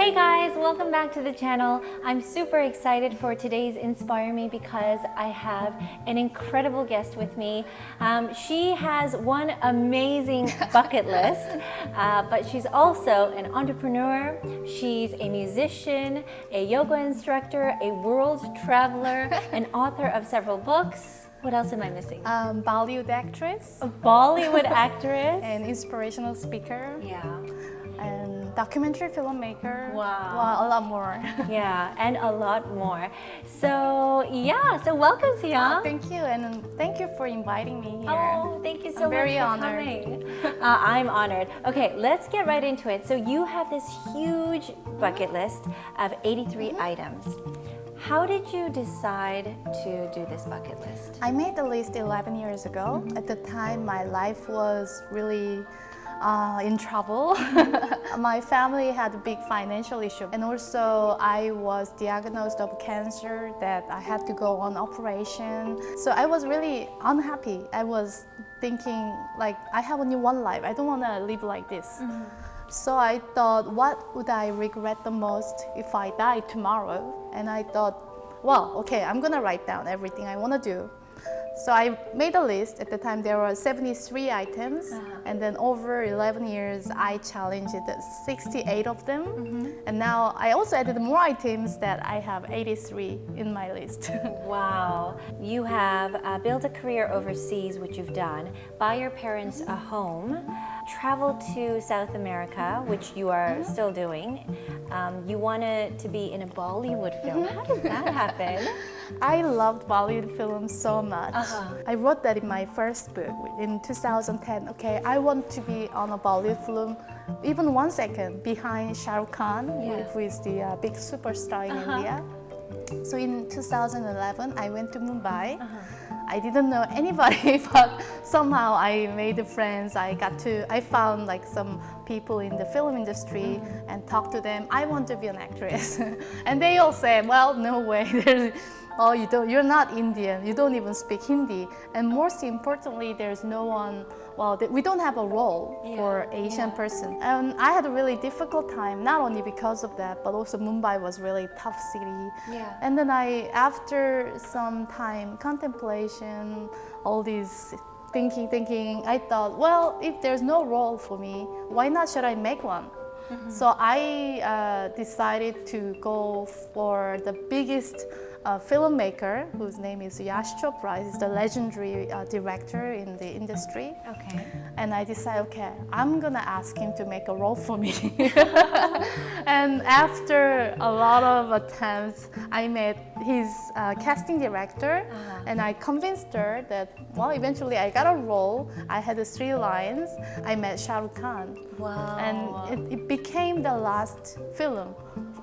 Hey guys, welcome back to the channel. I'm super excited for today's Inspire Me because I have an incredible guest with me. She has one amazing bucket list, but she's also an entrepreneur. She's a musician, a yoga instructor, a world traveler, an author of several books. What else am I missing? Bollywood actress. A Bollywood actress. And inspirational speaker. Yeah. And documentary filmmaker. Wow. Well, a lot more. Yeah, and a lot more. So welcome, Suyoung. Thank you, and thank you for inviting me here. Oh, thank you so I'm very much for honored. coming. I'm honored. Okay, let's get right into it. So you have this huge bucket list of 83 items. How did you decide to do this bucket list? I made the list 11 years ago. At the time, my life was really in trouble. My family had a big financial issue, and also I was diagnosed of cancer that I had to go on operation. So I was really unhappy. I was thinking, like, I have only one life. I don't want to live like this. So I thought, what would I regret the most if I die tomorrow? And I thought, well, okay, I'm gonna write down everything I want to do. So I made a list. At the time there were 73 items, and then over 11 years I challenged 68 of them. And now I also added more items that I have 83 in my list. Wow. You have built a career overseas, which you've done, buy your parents a home, travel to South America, which you are still doing. You wanted to be in a Bollywood film. How did that happen? I loved Bollywood films so much. I wrote that in my first book in 2010. Okay, I want to be on a Bollywood film, even 1 second behind Shah Rukh Khan, who is the big superstar in India. So in 2011, I went to Mumbai. I didn't know anybody, but somehow I made friends. I found like some people in the film industry and talked to them. I want to be an actress, and they all said, "Well, no way. Oh, you're not Indian. You don't even speak Hindi. And most importantly, there's no one. Well, we don't have a role for Asian person." And I had a really difficult time, not only because of that, but also Mumbai was really tough city. And then after some time contemplation, all these thinking, I thought, well, if there's no role for me, why not should I make one? So I decided to go for the biggest filmmaker, whose name is Yash Chopra. He's the legendary director in the industry. Okay. And I decided, okay, I'm gonna ask him to make a role for me. And after a lot of attempts, I met his casting director, and I convinced her that, well, eventually I got a role. I had the 3 lines. I met Shah Rukh Khan. Wow. And it became the last film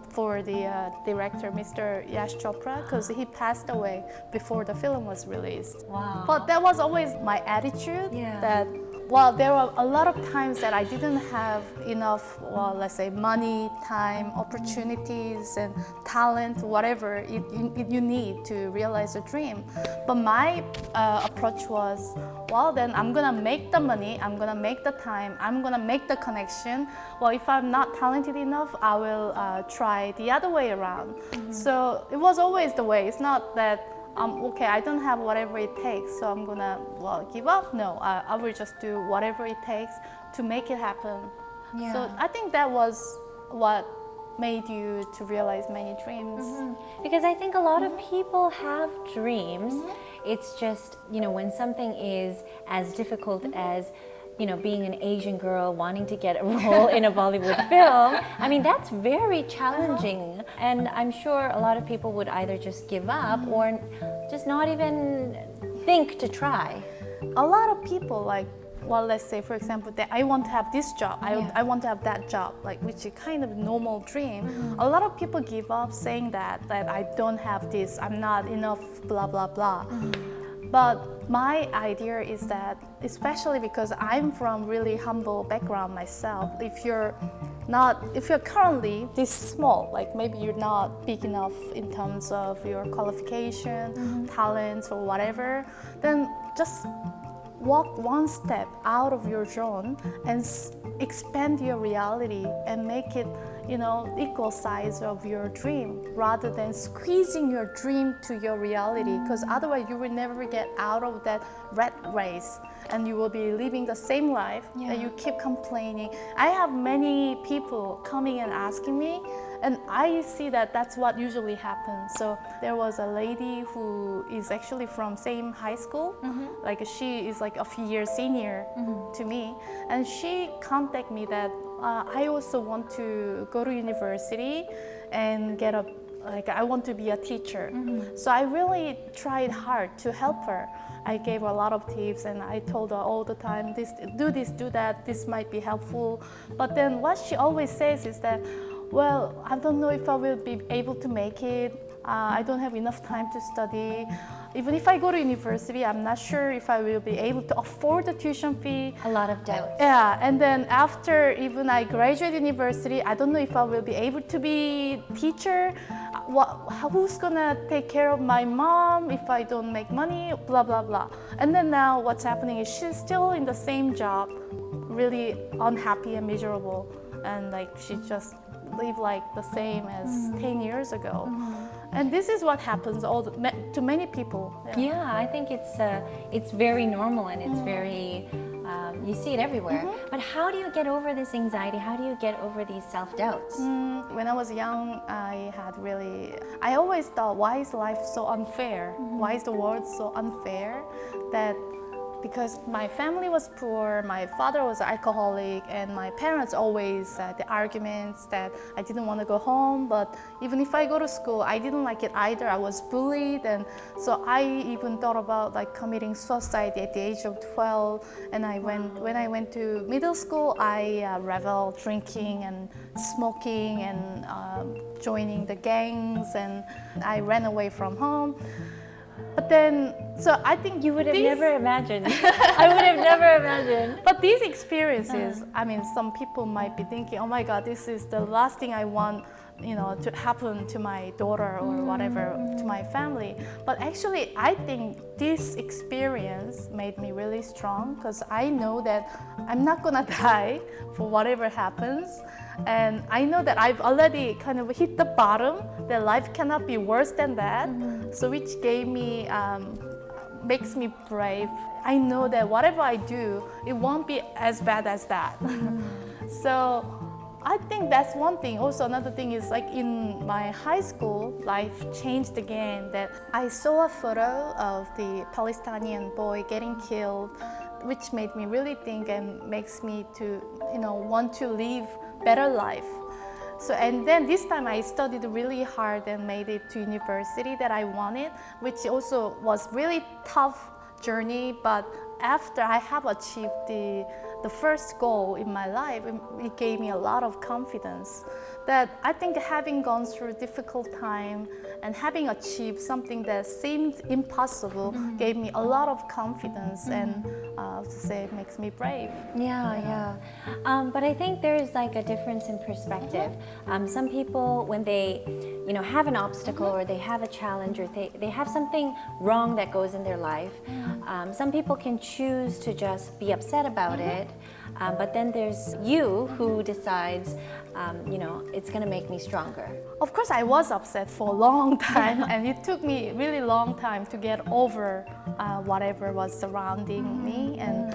for the director, Mr. Yash Chopra, because he passed away before the film was released. Wow. But that was always my attitude, that, well, there were a lot of times that I didn't have enough, well, let's say money, time, opportunities, and talent, whatever you need to realize a dream. But my approach was, well, then I'm gonna make the money, I'm gonna make the time, I'm gonna make the connection. Well, if I'm not talented enough, I will try the other way around. So it was always the way. It's not that, okay, I don't have whatever it takes, so I'm gonna, well, give up. No, I will just do whatever it takes to make it happen. So I think that was what made you to realize many dreams. Because I think a lot of people have dreams. It's just, when something is as difficult as, being an Asian girl wanting to get a role in a Bollywood film, I mean, that's very challenging. And I'm sure a lot of people would either just give up or just not even think to try. A lot of people, like, well, let's say, for example, that I want to have this job, I want to have that job, like, which is kind of a normal dream. A lot of people give up saying that I don't have this, I'm not enough, blah, blah, blah. But my idea is that, especially because I'm from really humble background myself, if you're currently this small, like maybe you're not big enough in terms of your qualification, talents, or whatever, then just walk one step out of your zone and expand your reality and make it, equal size of your dream, rather than squeezing your dream to your reality, because otherwise you will never get out of that rat race and you will be living the same life and you keep complaining. I have many people coming and asking me, and I see that that's what usually happens. So there was a lady who is actually from same high school, like she is like a few years senior to me, and she contacted me that I also want to go to university and get I want to be a teacher. So I really tried hard to help her. I gave her a lot of tips and I told her all the time, do this, do that, this might be helpful. But then what she always says is that, well, I don't know if I will be able to make it. I don't have enough time to study. Even if I go to university, I'm not sure if I will be able to afford the tuition fee. A lot of doubts. Yeah, and then after even I graduate university, I don't know if I will be able to be teacher. Who's gonna take care of my mom if I don't make money? Blah, blah, blah. And then now what's happening is she's still in the same job, really unhappy and miserable. And like she just live like the same as 10 years ago. And this is what happens to many people. Yeah, I think it's very normal and it's very, you see it everywhere. But how do you get over this anxiety? How do you get over these self-doubts? When I was young, I always thought, why is life so unfair? Why is the world so unfair? That because my family was poor, my father was an alcoholic, and my parents always had the arguments that I didn't want to go home, but even if I go to school, I didn't like it either. I was bullied, and so I even thought about like committing suicide at the age of 12. And when I went to middle school, I reveled drinking and smoking and joining the gangs, and I ran away from home. But then, so I think you would have never imagined. I would have never imagined. But these experiences, I mean, some people might be thinking, oh my God, this is the last thing I want, to happen to my daughter or whatever, to my family. But actually, I think this experience made me really strong, because I know that I'm not gonna die for whatever happens. And I know that I've already kind of hit the bottom, that life cannot be worse than that. So which gave me, makes me brave. I know that whatever I do, it won't be as bad as that. So I think that's one thing. Also, another thing is like in my high school, life changed again. That I saw a photo of the Palestinian boy getting killed, which made me really think and makes me to, want to live better life. So, and then this time I studied really hard and made it to university that I wanted, which also was really tough journey. But after I have achieved the first goal in my life, it gave me a lot of confidence. That I think having gone through a difficult time and having achieved something that seemed impossible gave me a lot of confidence and to say it makes me brave. Yeah. But I think there's like a difference in perspective. Some people, when they, have an obstacle or they have a challenge or they have something wrong that goes in their life, some people can choose to just be upset about it. But then there's you who decides, it's going to make me stronger. Of course, I was upset for a long time, and it took me a really long time to get over whatever was surrounding me and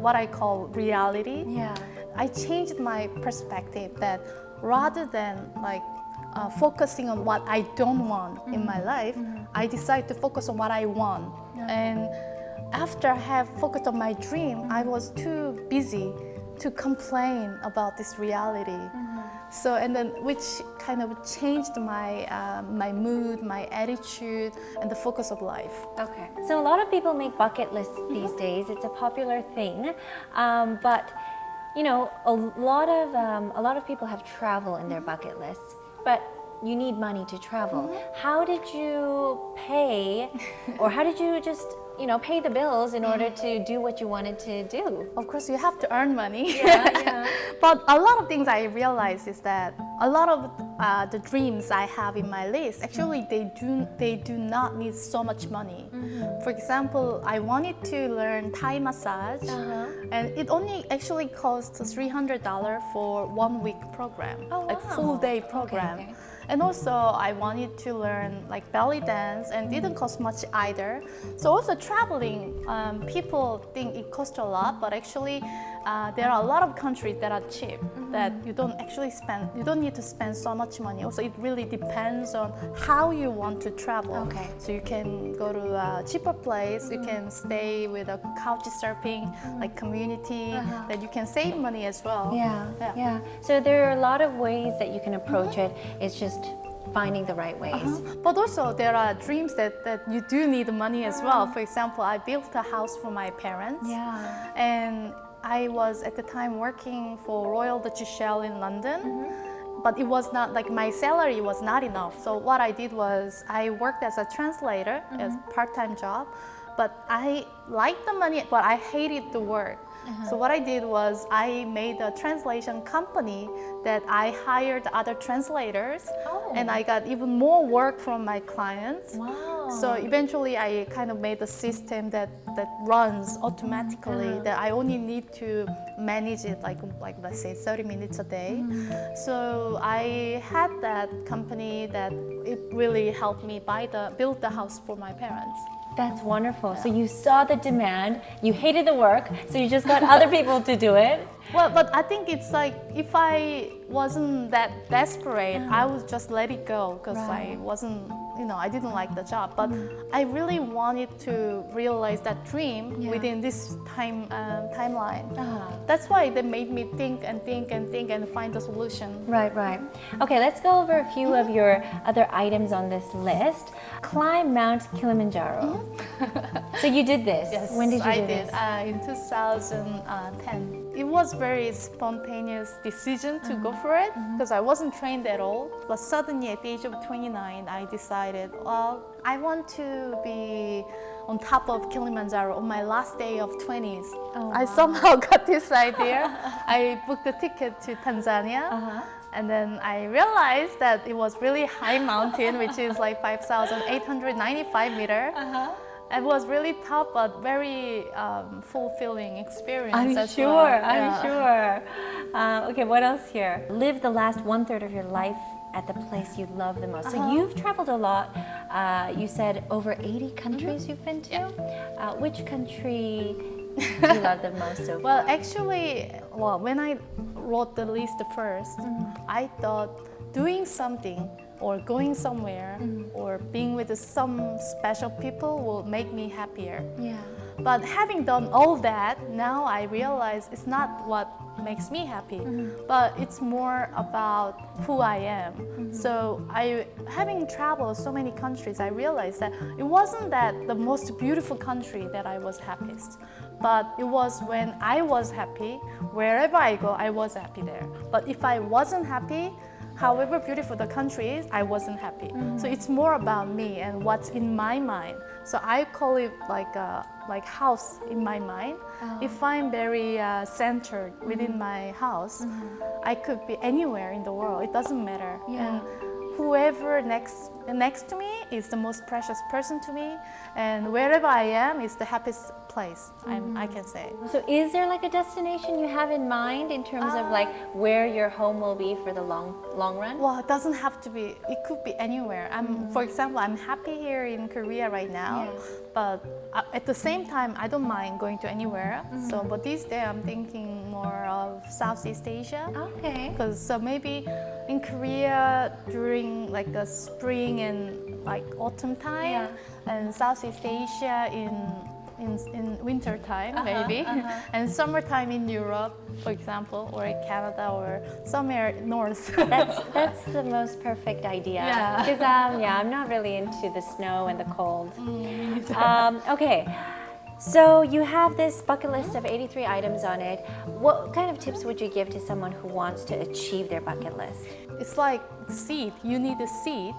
what I call reality. Yeah. I changed my perspective that rather than focusing on what I don't want in my life, I decided to focus on what I want. And after I have focused on my dream, I was too busy to complain about this reality. So, and then which kind of changed my mood, my attitude, and the focus of life. Okay. So a lot of people make bucket lists these days. It's a popular thing, but a lot of people have travel in their bucket lists, but you need money to travel. How did you pay, or how did you just pay the bills in order to do what you wanted to do? Of course, you have to earn money. Yeah. But a lot of things I realized is that a lot of the dreams I have in my list, actually they do not need so much money. For example, I wanted to learn Thai massage, and it only actually costs $300 for 1 week program, like full day program. Okay. And also I wanted to learn like belly dance, and didn't cost much either. So also traveling, people think it costs a lot, but actually there are a lot of countries that are cheap, that you don't need to spend so much money. Also, it really depends on how you want to travel. Okay. So you can go to a cheaper place, you can stay with a couch surfing like community, that you can save money as well. Yeah. So there are a lot of ways that you can approach it. It's just finding the right ways. But also there are dreams that you do need money as well. For example, I built a house for my parents. Yeah. And I was at the time working for Royal Dutch Shell in London. But it was not like my salary was not enough. So what I did was I worked as a translator, as a part-time job. But I liked the money, but I hated the work. So what I did was I made a translation company that I hired other translators, and I got even more work from my clients. Wow. So eventually I kind of made a system that runs automatically, that I only need to manage it like let's say 30 minutes a day. So I had that company that it really helped me build the house for my parents. That's wonderful. So you saw the demand, you hated the work, so you just got other people to do it. Well, but I think it's like if I wasn't that desperate, I would just let it go, because I wasn't, I didn't like the job. But I really wanted to realize that dream within this timeline. That's why they made me think and find a solution. Right. Okay, let's go over a few of your other items on this list. Climb Mount Kilimanjaro. So you did this. Yes, When did you do I did. this? In 2010. It was very spontaneous decision to go for it, because I wasn't trained at all. But suddenly at the age of 29, I decided, well, I want to be on top of Kilimanjaro on my last day of 20s. I somehow got this idea. I booked a ticket to Tanzania. And then I realized that it was really high mountain, which is like 5,895 meters. It was really tough, but very fulfilling experience. I'm sure. Okay, what else here? Live the last 1/3 of your life at the place you love the most. So you've traveled a lot. You said over 80 countries you've been to. Which country do you love the most so far? Well, actually, when I wrote the list first, I thought doing something or going somewhere or being with some special people will make me happier. But having done all that, now I realize it's not what makes me happy, but it's more about who I am. So having traveled so many countries, I realized that it wasn't that the most beautiful country that I was happiest, but it was when I was happy, wherever I go, I was happy there. But if I wasn't happy, however beautiful the country is, I wasn't happy. So it's more about me and what's in my mind. So I call it like house in my mind. If I'm very centered within my house, I could be anywhere in the world. It doesn't matter. And whoever next to me is the most precious person to me, and wherever I am is the happiest place, I can say. So is there like a destination you have in mind in terms of like where your home will be for the long run? Well, it doesn't have to be. It could be anywhere. For example, I'm happy here in Korea right now, but at the same time, I don't mind going to anywhere. So, but these days I'm thinking more of Southeast Asia. Okay. Because maybe in Korea during like the spring and like autumn time, and Southeast Asia in winter time maybe, and summertime in Europe, for example, or in Canada or somewhere north. That's the most perfect idea. Because I'm not really into the snow and the cold. Okay, So you have this bucket list of 83 items on it. What kind of tips would you give to someone who wants to achieve their bucket list? It's like seed. You need a seed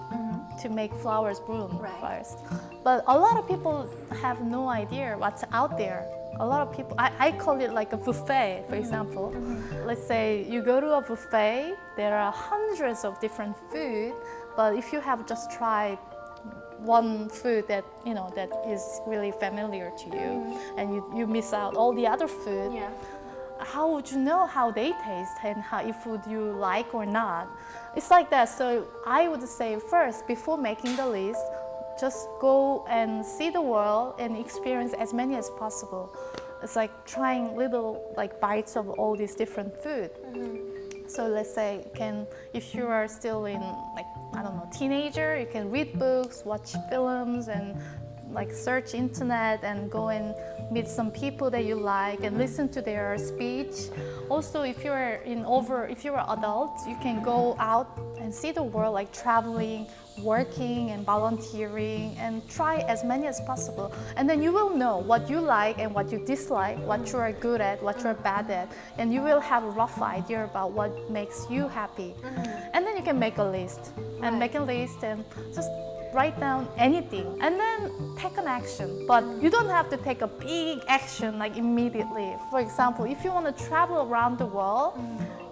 to make flowers bloom first. But a lot of people have no idea what's out there. A lot of people, I call it like a buffet, for example. Let's say you go to a buffet, there are hundreds of different food, but if you have just tried one food that that is really familiar to you, and you miss out all the other food, how would you know how they taste and if would you like or not? It's like that. So I would say first, before making the list, just go and see the world and experience as many as possible. It's like trying little bites of all these different food. So let's say if you are still in I don't know, teenager, you can read books, watch films, and search internet and go and meet some people that you like and listen to their speech. Also, if you're adults, you can go out and see the world, like traveling, working and volunteering, and try as many as possible. And then you will know what you like and what you dislike, what you are good at, what you are bad at, and you will have a rough idea about what makes you happy. And then you can make a list and just write down anything and then take an action. But you don't have to take a big action immediately. For example, if you want to travel around the world,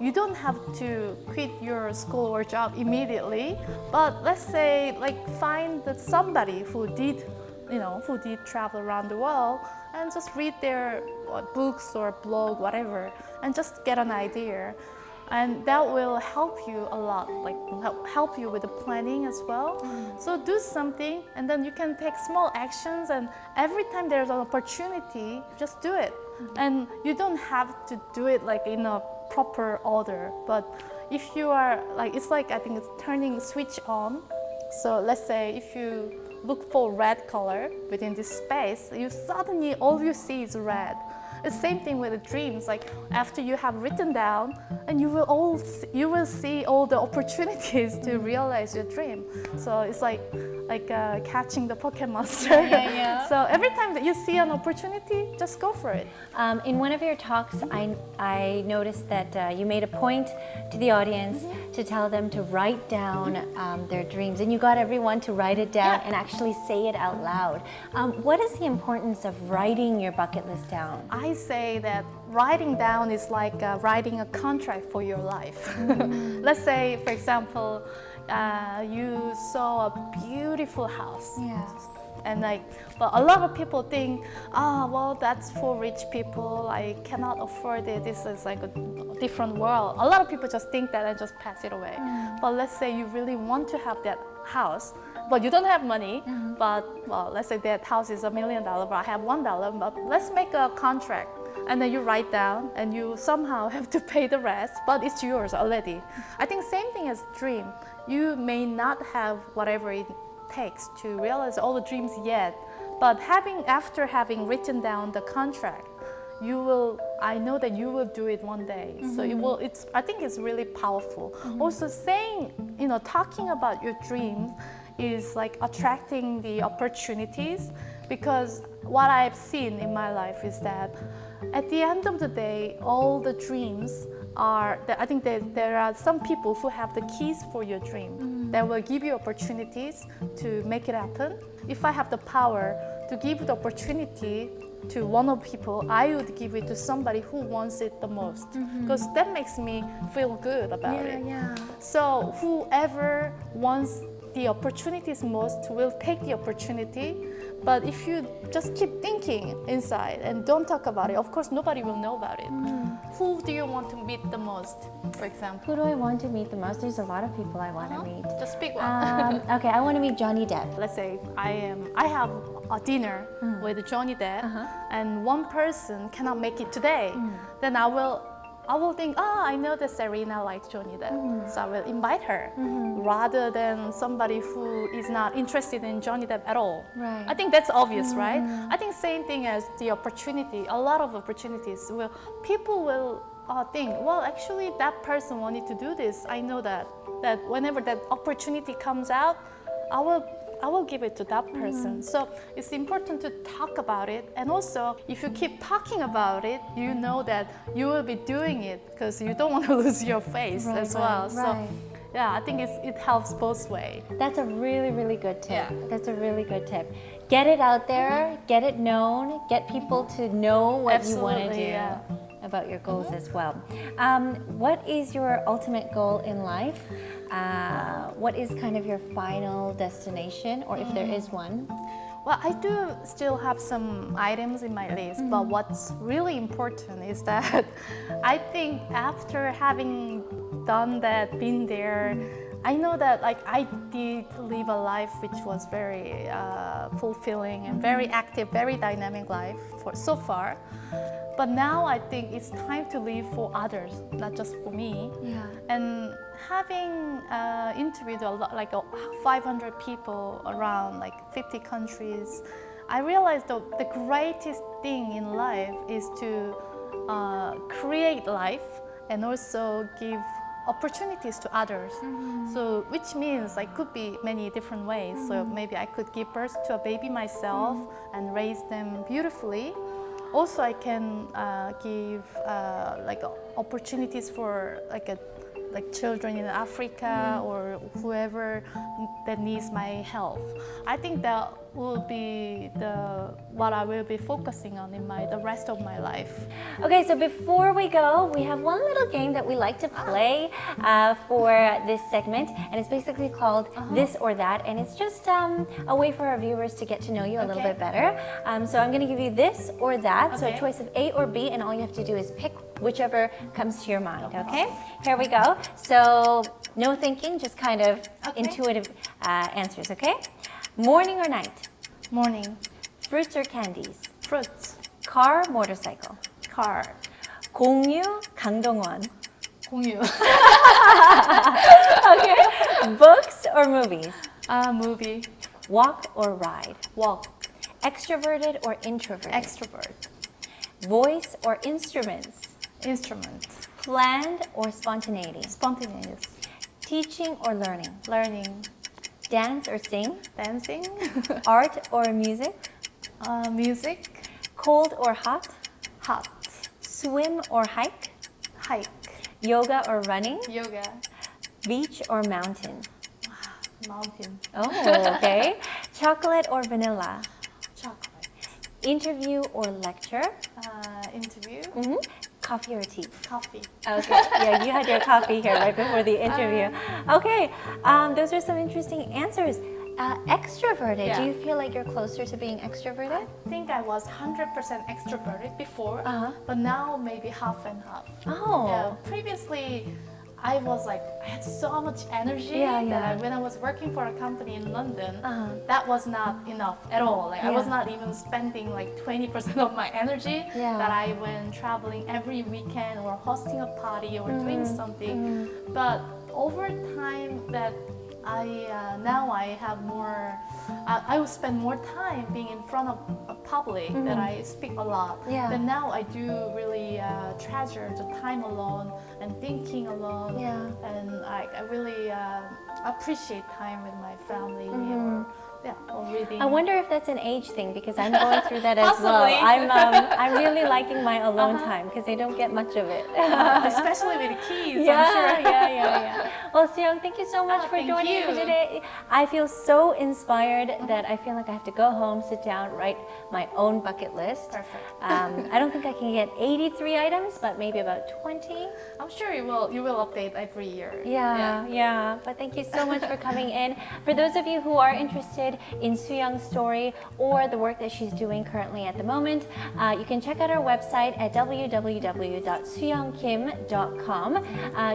you don't have to quit your school or job immediately. But let's say find somebody who did travel around the world and just read their books or blog, whatever, and just get an idea. And that will help you a lot, help you with the planning as well. So do something, and then you can take small actions, and every time there's an opportunity, just do it. And you don't have to do it in a proper order. But if you are I think it's turning switch on. So let's say if you look for red color within this space, you suddenly all you see is red. The same thing with the dreams. After you have written down, and you will see all the opportunities to realize your dream. So it's like catching the Pokemon monster. So every time that you see an opportunity, just go for it. In one of your talks, I noticed that you made a point to the audience to tell them to write down their dreams, and you got everyone to write it down and actually say it out loud. What is the importance of writing your bucket list down? I say that writing down is like writing a contract for your life. Let's say, for example, you saw a beautiful house. And but a lot of people think, well, that's for rich people. I cannot afford it. This is a different world. A lot of people just think that and just pass it away. But let's say you really want to have that house, but you don't have money. But well, let's say that house is $1 million, but I have $1. But let's make a contract. And then you write down, and you somehow have to pay the rest, but it's yours already. I think same thing as dream. You may not have whatever it takes to realize all the dreams yet, but after having written down the contract, I know that you will do it one day. So I think it's really powerful. Also saying, talking about your dreams is attracting the opportunities, because what I've seen in my life is that at the end of the day, all the dreams I think that there are some people who have the keys for your dream that will give you opportunities to make it happen. If I have the power to give the opportunity to one of people, I would give it to somebody who wants it the most, because that makes me feel good about it. So whoever wants the opportunities most will take the opportunity. But if you just keep thinking inside and don't talk about it, of course nobody will know about it. Who do you want to meet the most, for example? Who do I want to meet the most? There's a lot of people I want to meet. Just pick one. Okay, I want to meet Johnny Depp. Let's say I have a dinner with Johnny Depp, and one person cannot make it today. Then I will think, I know that Serina likes Johnny Depp, so I will invite her, rather than somebody who is not interested in Johnny Depp at all. Right. I think that's obvious, right? I think same thing as the opportunity. A lot of opportunities people will think, well, actually that person wanted to do this. I know that whenever that opportunity comes out, I will I will give it to that person. So it's important to talk about it. And also, if you keep talking about it, you know that you will be doing it because you don't want to lose your face as well. So yeah, I think it helps both ways. That's a really, really good tip. Yeah. That's a really good tip. Get it out there, get it known, get people to know what you want to do about your goals as well. What is your ultimate goal in life? What is kind of your final destination, or if there is one? Well, I do still have some items in my list, but what's really important is that I think after having done that, been there, I know that like I did live a life which was very fulfilling and very active, very dynamic life for so far. But now I think it's time to live for others, not just for me. Yeah. And having interviewed a lot, like 500 people around like 50 countries, I realized the greatest thing in life is to create life and also give opportunities to others. So which means like could be many different ways. So maybe I could give birth to a baby myself and raise them beautifully. Also, I can give like opportunities for like children in Africa or whoever that needs my help. I think that will be what I will be focusing on in the rest of my life. Okay, so before we go, we have one little game that we like to play for this segment, and it's basically called This or That, and it's just a way for our viewers to get to know you a little bit better. So I'm going to give you this or that, so a choice of A or B, and all you have to do is pick whichever comes to your mind, okay? Here we go. So no thinking, just kind of intuitive answers, okay? Morning or night? Morning. Fruits or candies? Fruits. Car, motorcycle? Car. 공유, 강동원? 공유. Okay. Books or movies? Movie. Walk or ride? Walk. Extroverted or introverted? Extrovert. Voice or instruments? Instrument. Planned or spontaneity? Spontaneous. Teaching or learning? Learning. Dance or sing? Dancing. Art or music? Music. Cold or hot? Hot. Swim or hike? Hike. Yoga or running? Yoga. Beach or mountain? Mountain. Oh, okay. Chocolate or vanilla? Chocolate. Interview or lecture? Interview. Coffee or tea? Coffee. Okay, yeah, you had your coffee here right before the interview. Okay, those are some interesting answers. Extroverted, do you feel like you're closer to being extroverted? I think I was 100% extroverted before, but now maybe half and half. Oh. Yeah, previously, I was like, I had so much energy that when I was working for a company in London, that was not enough at all. Like I was not even spending like 20% of my energy that I went traveling every weekend or hosting a party or doing something. But over time that now I have more, I will spend more time being in front of a public that I speak a lot. Then now I do really treasure the time alone and thinking alone. And I really appreciate time with my family or reading. I wonder if that's an age thing because I'm going through that as well. I'm really liking my alone time because I don't get much of it. Especially with kids, I'm sure. Yeah. Well, Suyoung, thank you so much for joining me today. I feel so inspired that I feel like I have to go home, sit down, write my own bucket list. Perfect. I don't think I can get 83 items, but maybe about 20. I'm sure you will update every year. Yeah. But thank you so much for coming in. For those of you who are interested in Suyoung's story or the work that she's doing currently at the moment, you can check out our website at www.suyoungkim.com.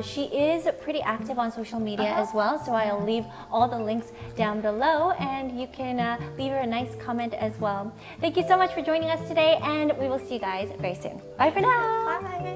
She is pretty active on social media as well, so I'll leave all the links down below and you can leave her a nice comment as well. Thank you so much for joining us today, and we will see you guys very soon. Bye for now. Bye.